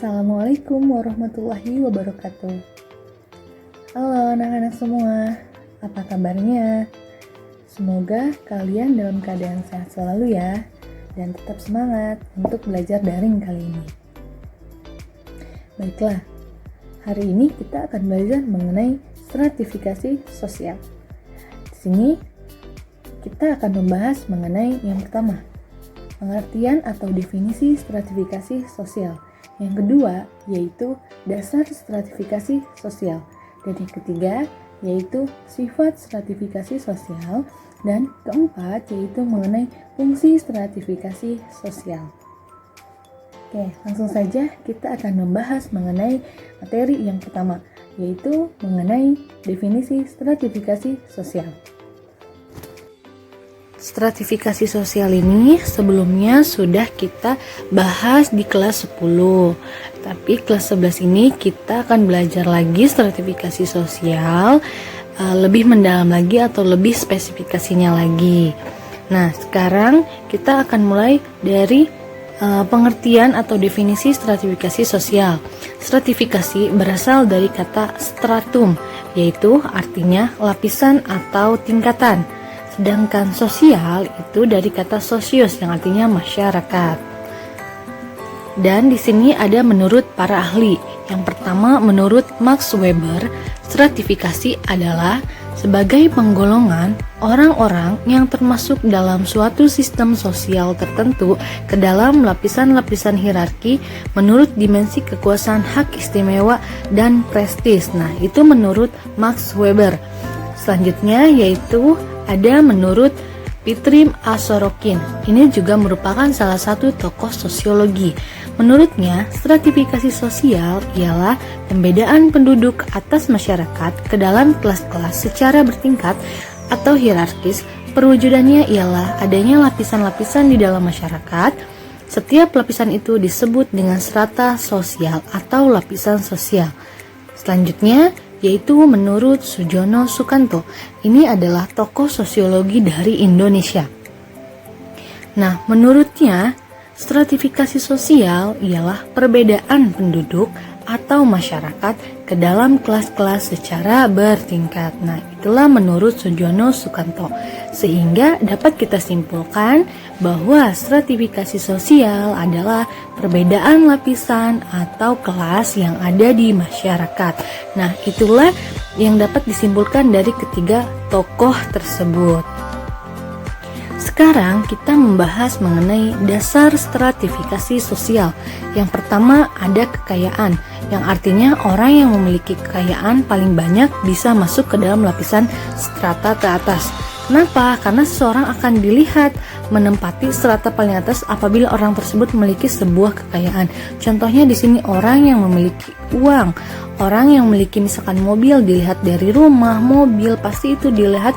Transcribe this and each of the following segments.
Assalamualaikum warahmatullahi wabarakatuh. Halo anak-anak semua, apa kabarnya? Semoga kalian dalam keadaan sehat selalu ya, dan tetap semangat untuk belajar daring kali ini. Baiklah, hari ini kita akan belajar mengenai stratifikasi sosial. Di sini kita akan membahas mengenai yang pertama, pengertian atau definisi stratifikasi sosial. Yang kedua, yaitu dasar stratifikasi sosial. Dan yang ketiga, yaitu sifat stratifikasi sosial. Dan keempat, yaitu mengenai fungsi stratifikasi sosial. Oke, langsung saja kita akan membahas mengenai materi yang pertama, yaitu mengenai definisi stratifikasi sosial. Stratifikasi sosial ini sebelumnya sudah kita bahas di kelas 10. Tapi kelas 11 ini kita akan belajar lagi stratifikasi sosial, lebih mendalam lagi atau lebih spesifikasinya lagi. Nah, sekarang kita akan mulai dari pengertian atau definisi stratifikasi sosial. Stratifikasi berasal dari kata stratum, yaitu artinya lapisan atau tingkatan. Sedangkan sosial itu dari kata sosius yang artinya masyarakat. Dan di sini ada menurut para ahli. Yang pertama, menurut Max Weber, stratifikasi adalah sebagai penggolongan orang-orang yang termasuk dalam suatu sistem sosial tertentu ke dalam lapisan-lapisan hierarki menurut dimensi kekuasaan, hak istimewa, dan prestis. Nah, itu menurut Max Weber. Selanjutnya yaitu ada menurut Pitrim A. Sorokin. Ini juga merupakan salah satu tokoh sosiologi. Menurutnya, stratifikasi sosial ialah pembedaan penduduk atas masyarakat ke dalam kelas-kelas secara bertingkat atau hierarkis. Perwujudannya ialah adanya lapisan-lapisan di dalam masyarakat. Setiap lapisan itu disebut dengan strata sosial atau lapisan sosial. Selanjutnya, yaitu menurut Sujono Sukanto. Ini adalah tokoh sosiologi dari Indonesia. Nah, menurutnya, stratifikasi sosial ialah perbedaan penduduk atau masyarakat ke dalam kelas-kelas secara bertingkat. Nah, itulah menurut Sujono Sukanto. Sehingga dapat kita simpulkan bahwa stratifikasi sosial adalah perbedaan lapisan atau kelas yang ada di masyarakat. Nah, itulah yang dapat disimpulkan dari ketiga tokoh tersebut. Sekarang kita membahas mengenai dasar stratifikasi sosial. Yang pertama ada kekayaan, yang artinya orang yang memiliki kekayaan paling banyak bisa masuk ke dalam lapisan strata teratas. Kenapa? Karena seseorang akan dilihat menempati strata paling atas apabila orang tersebut memiliki sebuah kekayaan. Contohnya di sini orang yang memiliki uang, orang yang memiliki misalkan mobil dilihat dari rumah, mobil pasti itu dilihat.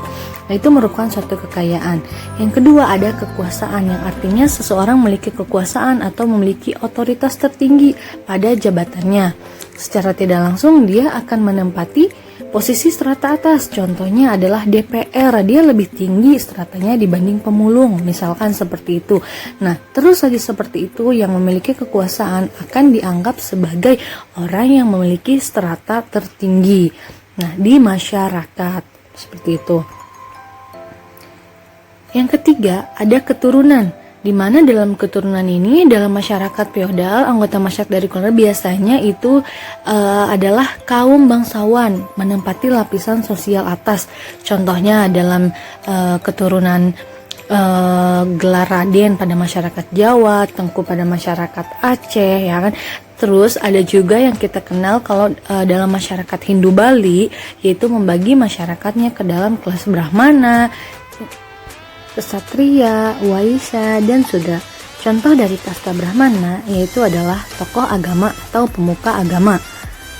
Nah, itu merupakan suatu kekayaan. Yang kedua ada kekuasaan, yang artinya seseorang memiliki kekuasaan atau memiliki otoritas tertinggi pada jabatannya. Secara tidak langsung dia akan menempati posisi strata atas. Contohnya adalah DPR, dia lebih tinggi stratanya dibanding pemulung, misalkan seperti itu. Nah, terus saja seperti itu, yang memiliki kekuasaan akan dianggap sebagai orang yang memiliki strata tertinggi. Nah, di masyarakat seperti itu. Yang ketiga, ada keturunan, di mana dalam keturunan ini dalam masyarakat feodal, anggota masyarakat dari kolonial biasanya itu adalah kaum bangsawan menempati lapisan sosial atas. Contohnya dalam keturunan gelar Raden pada masyarakat Jawa, Tengku pada masyarakat Aceh, ya kan. Terus ada juga yang kita kenal kalau dalam masyarakat Hindu Bali, yaitu membagi masyarakatnya ke dalam kelas Brahmana, Ksatria, Waisya, dan Sudra. Contoh dari kasta Brahmana yaitu adalah tokoh agama atau pemuka agama.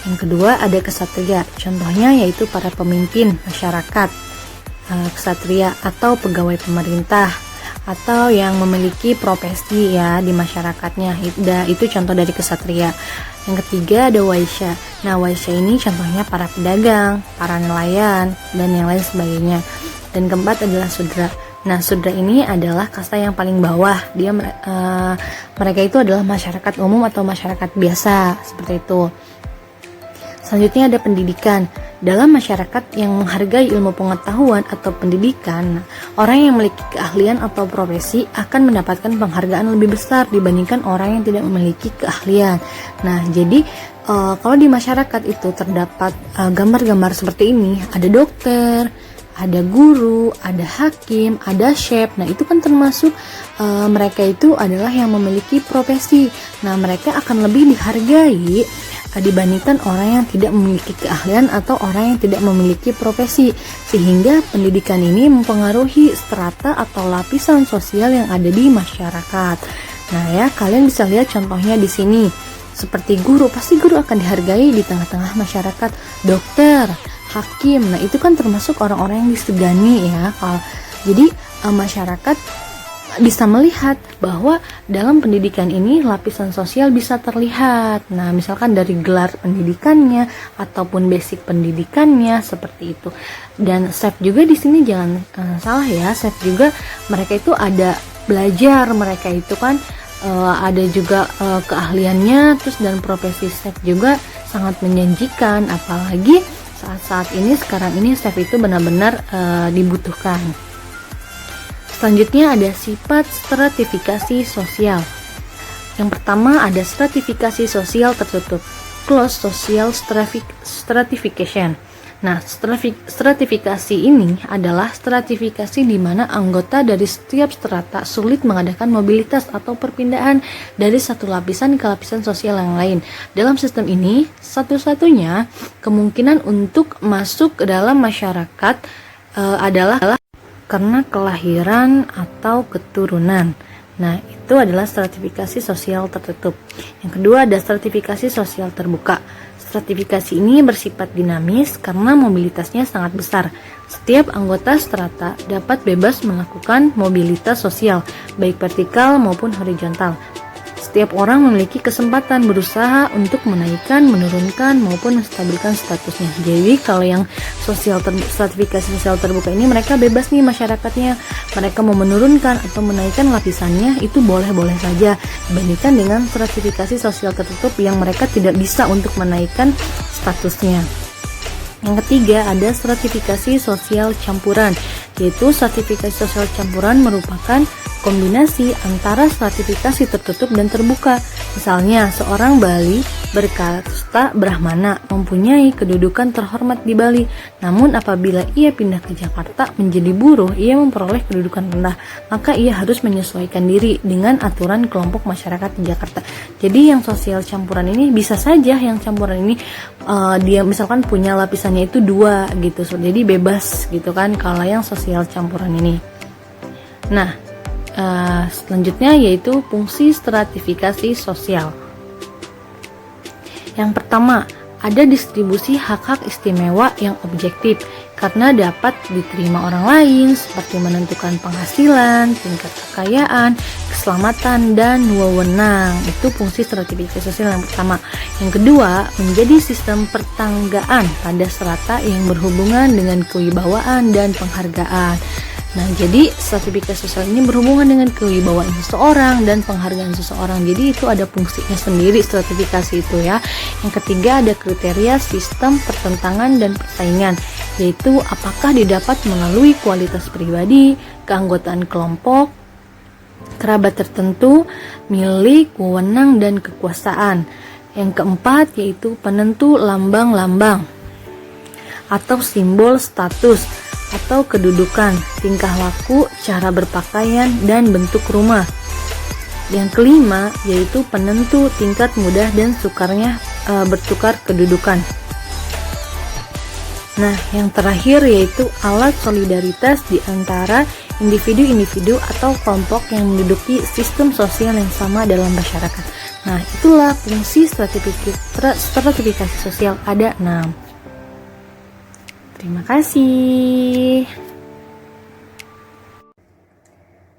Yang kedua ada Ksatria, contohnya yaitu para pemimpin masyarakat, Ksatria atau pegawai pemerintah atau yang memiliki profesi ya di masyarakatnya. Itu contoh dari Ksatria. Yang ketiga ada Waisya. Nah, Waisya ini contohnya para pedagang, para nelayan, dan yang lain sebagainya. Dan keempat adalah Sudra. Nah, sudra ini adalah kasta yang paling bawah. Mereka itu adalah masyarakat umum atau masyarakat biasa, seperti itu. Selanjutnya ada pendidikan. Dalam masyarakat yang menghargai ilmu pengetahuan atau pendidikan, orang yang memiliki keahlian atau profesi akan mendapatkan penghargaan lebih besar dibandingkan orang yang tidak memiliki keahlian. Nah, jadi kalau di masyarakat itu terdapat gambar-gambar seperti ini, ada dokter, ada guru, ada hakim, ada chef. Nah, itu kan termasuk mereka itu adalah yang memiliki profesi. Nah, mereka akan lebih dihargai dibandingkan orang yang tidak memiliki keahlian atau orang yang tidak memiliki profesi, sehingga pendidikan ini mempengaruhi strata atau lapisan sosial yang ada di masyarakat. Nah ya, kalian bisa lihat contohnya di sini. Seperti guru, pasti guru akan dihargai di tengah-tengah masyarakat. Dokter, hakim, nah itu kan termasuk orang-orang yang disegani ya. Jadi masyarakat bisa melihat bahwa dalam pendidikan ini lapisan sosial bisa terlihat. Nah, misalkan dari gelar pendidikannya ataupun basic pendidikannya seperti itu. Dan chef juga di sini jangan salah ya, chef juga mereka itu ada belajar, mereka itu kan ada juga keahliannya, terus dan profesi chef juga sangat menjanjikan, apalagi saat-saat ini sekarang ini chef itu benar-benar dibutuhkan. Selanjutnya ada sifat stratifikasi sosial. Yang pertama ada stratifikasi sosial tertutup, closed social stratification. Nah, stratifikasi ini adalah stratifikasi di mana anggota dari setiap strata sulit mengadakan mobilitas atau perpindahan dari satu lapisan ke lapisan sosial yang lain. Dalam sistem ini, satu-satunya kemungkinan untuk masuk ke dalam masyarakat adalah karena kelahiran atau keturunan. Nah, itu adalah stratifikasi sosial tertutup. Yang kedua ada stratifikasi sosial terbuka. Stratifikasi ini bersifat dinamis karena mobilitasnya sangat besar. Setiap anggota strata dapat bebas melakukan mobilitas sosial, baik vertikal maupun horizontal. Setiap orang memiliki kesempatan berusaha untuk menaikkan, menurunkan, maupun menstabilkan statusnya. Jadi kalau yang stratifikasi sosial terbuka ini mereka bebas nih masyarakatnya. Mereka mau menurunkan atau menaikkan lapisannya itu boleh-boleh saja. Dibandingkan dengan stratifikasi sosial tertutup yang mereka tidak bisa untuk menaikkan statusnya. Yang ketiga ada stratifikasi sosial campuran, yaitu stratifikasi sosial campuran merupakan kombinasi antara stratifikasi tertutup dan terbuka. Misalnya, seorang Bali berkasta Brahmana mempunyai kedudukan terhormat di Bali. Namun apabila ia pindah ke Jakarta menjadi buruh, ia memperoleh kedudukan rendah. Maka ia harus menyesuaikan diri dengan aturan kelompok masyarakat di Jakarta. Jadi yang sosial campuran ini bisa saja yang campuran ini dia misalkan punya lapisannya itu 2 gitu. Jadi bebas gitu kan kalau yang sosial campuran ini. Nah, selanjutnya yaitu fungsi stratifikasi sosial. Yang pertama, ada distribusi hak-hak istimewa yang objektif karena dapat diterima orang lain seperti menentukan penghasilan, tingkat kekayaan, keselamatan, dan wewenang. Itu fungsi stratifikasi sosial yang pertama. Yang kedua, menjadi sistem pertanggaan pada strata yang berhubungan dengan kewibawaan dan penghargaan. Nah, jadi stratifikasi sosial ini berhubungan dengan kewibawaan seseorang dan penghargaan seseorang. Jadi itu ada fungsinya sendiri stratifikasi itu ya. Yang ketiga ada kriteria sistem pertentangan dan persaingan, yaitu apakah didapat melalui kualitas pribadi, keanggotaan kelompok, kerabat tertentu, milik, wewenang, dan kekuasaan. Yang keempat yaitu penentu lambang-lambang atau simbol status atau kedudukan, tingkah laku, cara berpakaian, dan bentuk rumah. Yang kelima yaitu penentu tingkat mudah dan sukarnya bertukar kedudukan. Nah, yang terakhir yaitu alat solidaritas di antara individu-individu atau kelompok yang menduduki sistem sosial yang sama dalam masyarakat. Nah, itulah fungsi stratifikasi sosial ada 6. Terima kasih.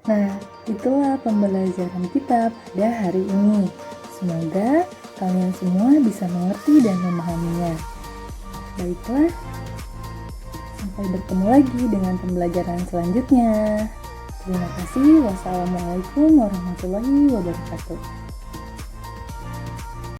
Nah, itulah pembelajaran kita pada hari ini. Semoga kalian semua bisa mengerti dan memahaminya. Baiklah, sampai bertemu lagi dengan pembelajaran selanjutnya. Terima kasih. Wassalamualaikum warahmatullahi wabarakatuh.